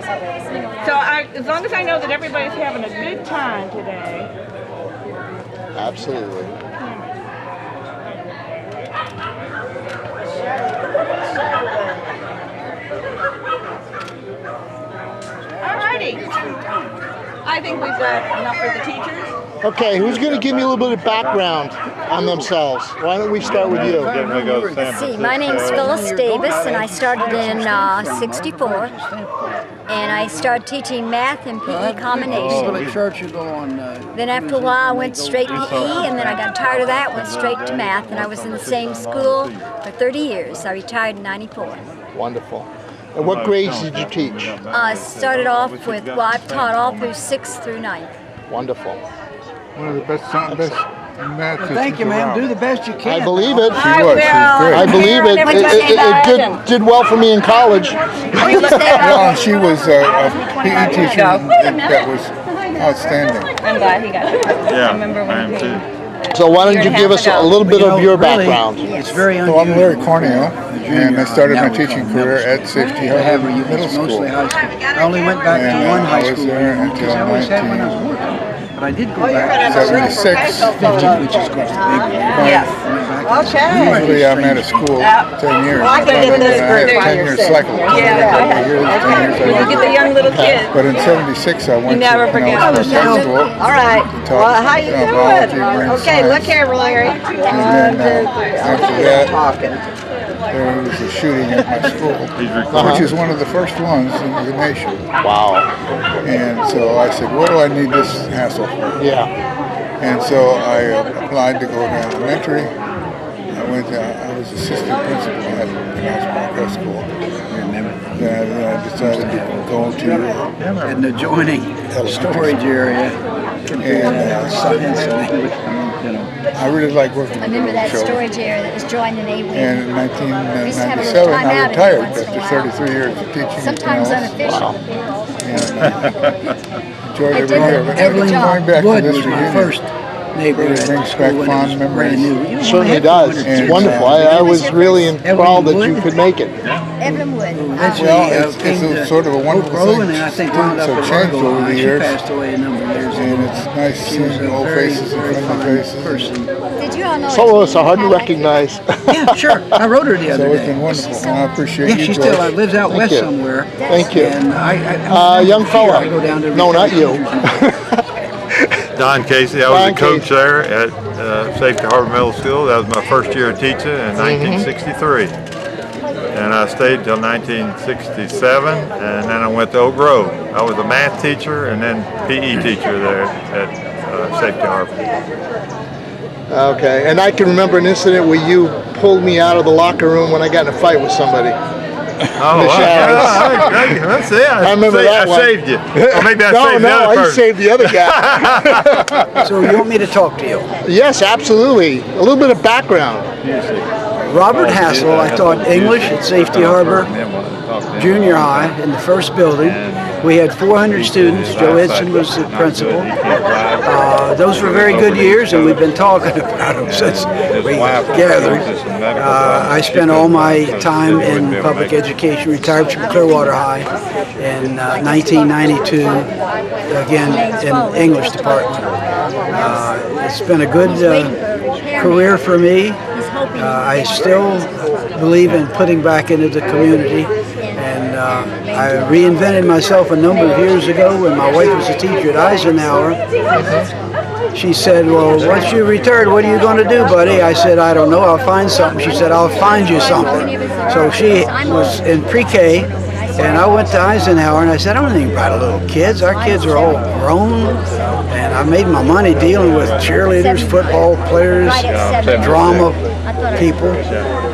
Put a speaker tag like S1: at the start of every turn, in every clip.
S1: So as long as I know that everybody's having a good time today.
S2: Absolutely.
S1: Alrighty. I think we've got enough for the teachers.
S2: Okay, who's going to give me a little bit of background on themselves? Why don't we start with you?
S3: Let's see, my name's Phyllis Davis, and I started in '64, and I started teaching math and PE combination. Then after a while, I went straight to PE, and then I got tired of that, went straight to math, and I was in the same school for 30 years. I retired in '94.
S2: Wonderful. And what grades did you teach?
S3: I started off with, well, I've taught all through 6th through 9th.
S2: Wonderful.
S4: One of the best math systems
S5: Thank you, ma'am.
S4: around.
S5: Do the best you can.
S2: I believe it.
S4: She was. She was great.
S2: I believe it. It did well for me in college.
S4: Well, and she was a PE teacher that was outstanding.
S1: I'm glad he got it.
S6: Yeah,
S1: I remember when he came.
S2: So why don't you give us a little bit of your background?
S5: It's very
S4: So I'm
S5: unusual.
S4: Larry Cornillaud, and I started my teaching career at SHJHS Middle School.
S5: Mostly high school. I only went back to
S4: And
S5: one
S4: I
S5: high
S4: was
S5: school
S4: there
S5: because
S4: until
S5: I always had when I was working. But I did go back to
S4: 76.
S5: 50, which is close to big one.
S1: Yes.
S4: Usually I'm at a school 10 years.
S1: Well, I can get this group
S4: I
S1: while
S4: have
S1: you're
S4: 10-year cycle.
S1: When you get the young little kids.
S4: But in 76 I went
S1: never
S4: to
S1: forget.
S4: High School.
S7: All right. Well, how you doing? Okay, look here, Larry.
S4: And then after that, there was a shooting at my school, which is one of the first ones in the nation.
S2: Wow.
S4: And so I said, what do I need this Hassall for?
S2: Yeah.
S4: And so I applied to go to elementary. I was assistant principal at Cornillaud School. Then I decided to go to
S5: an adjoining storage area.
S4: and
S5: Science and English, you know.
S4: I really like working
S3: I
S4: with
S3: remember
S4: little
S3: that
S4: children.
S3: storage area that was joined in A-Wing.
S4: And in
S3: used to have a little
S4: 1997,
S3: time
S4: I
S3: out
S4: retired
S3: once in a
S4: after
S3: while.
S4: 33 years of teaching.
S3: Sometimes
S4: at
S3: unofficial.
S4: Enjoyed
S3: It
S4: every
S3: did
S4: year
S3: the-
S4: of it.
S3: did the job.
S4: Going back to
S5: Wood
S4: this
S5: was my
S4: reunion.
S5: first neighbor.
S4: It
S5: at
S4: brings
S5: school
S4: back
S5: when it
S4: fond
S5: was
S4: memories.
S5: brand new. You
S2: Certainly
S5: only
S2: does.
S5: had
S2: It's
S5: 200
S2: wonderful. I was really enthralled that you could make it.
S3: Evelyn Wood.
S5: Eventually,
S4: Well, it's
S5: came
S4: a
S5: to
S4: sort of a wonderful
S5: Oak Grove,
S4: thing.
S5: and then I think
S4: Students
S5: wound up
S4: have
S5: at
S4: changed
S5: Largo.
S4: over the
S5: She
S4: years,
S5: passed away a number of years
S4: and
S5: ago.
S4: it's nice
S5: She was
S4: seeing
S5: a
S4: old
S5: very,
S4: faces and
S5: very
S4: friendly
S5: fine
S4: faces.
S5: person.
S3: Did you all know
S2: Some of us are hard to recognize.
S5: Yeah, sure. I wrote her the
S4: So
S5: other
S4: it's
S5: day.
S4: been wonderful, and I appreciate
S5: Yeah,
S4: you,
S5: she
S4: George.
S5: still lives out
S2: Thank
S5: west
S2: you.
S5: somewhere.
S2: Thank you.
S5: And I
S2: Young fella.
S5: I go down to
S2: No, not you.
S6: Don Casey, I was
S2: Don
S6: a coach
S2: Casey.
S6: there at Safety Harbor Middle School. That was my first year of teaching in 1963. And I stayed till 1967, and then I went to Oak Grove. I was a math teacher and then PE teacher there at Safety Harbor.
S2: Okay. And I can remember an incident where you pulled me out of the locker room when I got in a fight with somebody.
S6: Oh,
S2: The shadows.
S6: wow. That's it.
S2: I remember that one.
S6: I saved you. Or maybe I saved the
S2: No,
S6: other
S2: I
S6: person.
S2: saved the other guy.
S5: So you want me to talk to you?
S2: Yes, absolutely. A little bit of background.
S5: Robert Hassall, I taught English at Safety Harbor Junior High in the first building. We had 400 students. Joe Edson was the principal. Those were very good years, and we've been talking about them since we gathered. I spent all my time in public education, retired from Clearwater High in 1992, again in English department. It's been a good career for me. I still believe in putting back into the community, and I reinvented myself a number of years ago when my wife was a teacher at Eisenhower. She said, well, once you retired, what are you going to do, buddy? I said, I don't know, I'll find something. She said, I'll find you something. So she was in pre-K, and I went to Eisenhower, and I said, I don't think about little kids. Our kids are all grown, and I made my money dealing with cheerleaders, football players, drama people.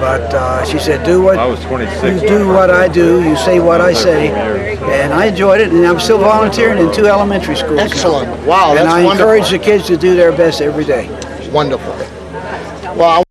S5: But she said, do what you do, what I do, you say what I say, and I enjoyed it. And I'm still volunteering in 2 elementary schools.
S2: Excellent.
S5: Now.
S2: Wow,
S5: and
S2: that's
S5: I
S2: wonderful.
S5: encourage the kids to do their best every day.
S2: Wonderful. Well,